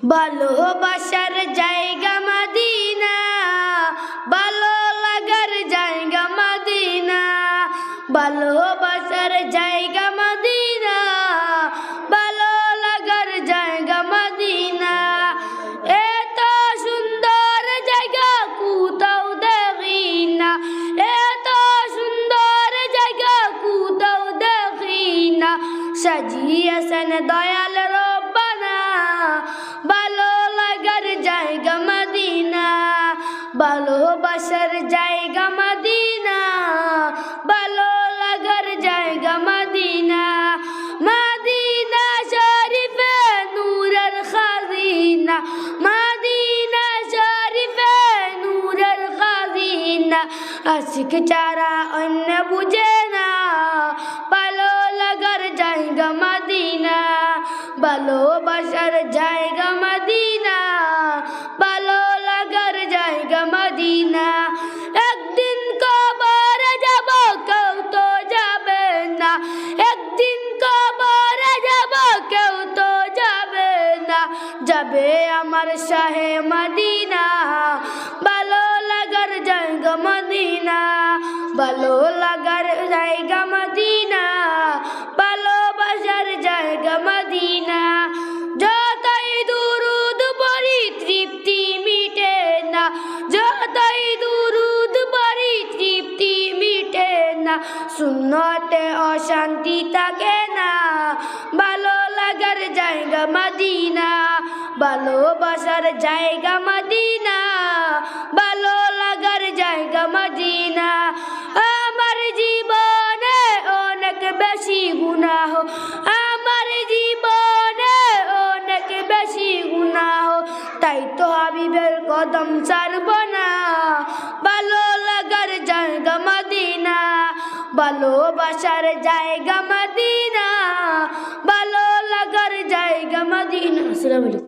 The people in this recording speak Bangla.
ভালোবাসার জায়গা মদিনা, ভালো লাগার জায়গা মদিনা, ভালোবাসার জায়গা মদিনা, ভালো লাগার জায়গা মদিনা। এত সুন্দর জায়গা কোথাও দেখি না, এত সুন্দর জায়গা কোথাও দেখি না। সাজিয়েছেন দয়াল রব্বানা ভালো লাগার জায়গা মদিনা, ভালোবাসার জায়গা মদিনা, ভালো লাগার জায়গা মদিনা। মদিনা শরীফে নূরের খাজিনা, মদিনা শরীফে নূরের খাজিনা। আশিক ছাড়া অন্য বুঝে না ভালো লাগার জায়গা মদিনা, ভালোবাসার জায়গা মদিনা, ভালো লাগার জায়গা মদিনা। একদিন কবরে যাব কেউ তো যাবে না, একদিন কবরে যাব কেউ তো যাবে না। যাবে আমার শাহে মদিনা ভালো লাগার জায়গা মদিনা, ভালো লাগার জায়গা মদিনা, ভালোবাসার জায়গা মদিনা। যতই দুরুদ পড়ি তৃপ্তি মিটে না, যতই দুরুদ পড়ি তৃপ্তি মিটে না। সুন্নতে অশান্তি থাকে না ভালো লাগার জায়গা মদিনা, ভালোবাসার জায়গা মদিনা, ভালো লাগার জায়গা মদিনা। আমার জীবনে অনেক বেশি গুনাহ, আমার জীবনে অনেক বেশি গুনাহ, তাই তো হাবিবের কদম ছাড়ব না ভালো লাগার জায়গা মদিনা, ভালোবাসার জায়গা মদিনা, ভালো লাগার জায়গা মদিনা। আসসালামু আলাইকুম।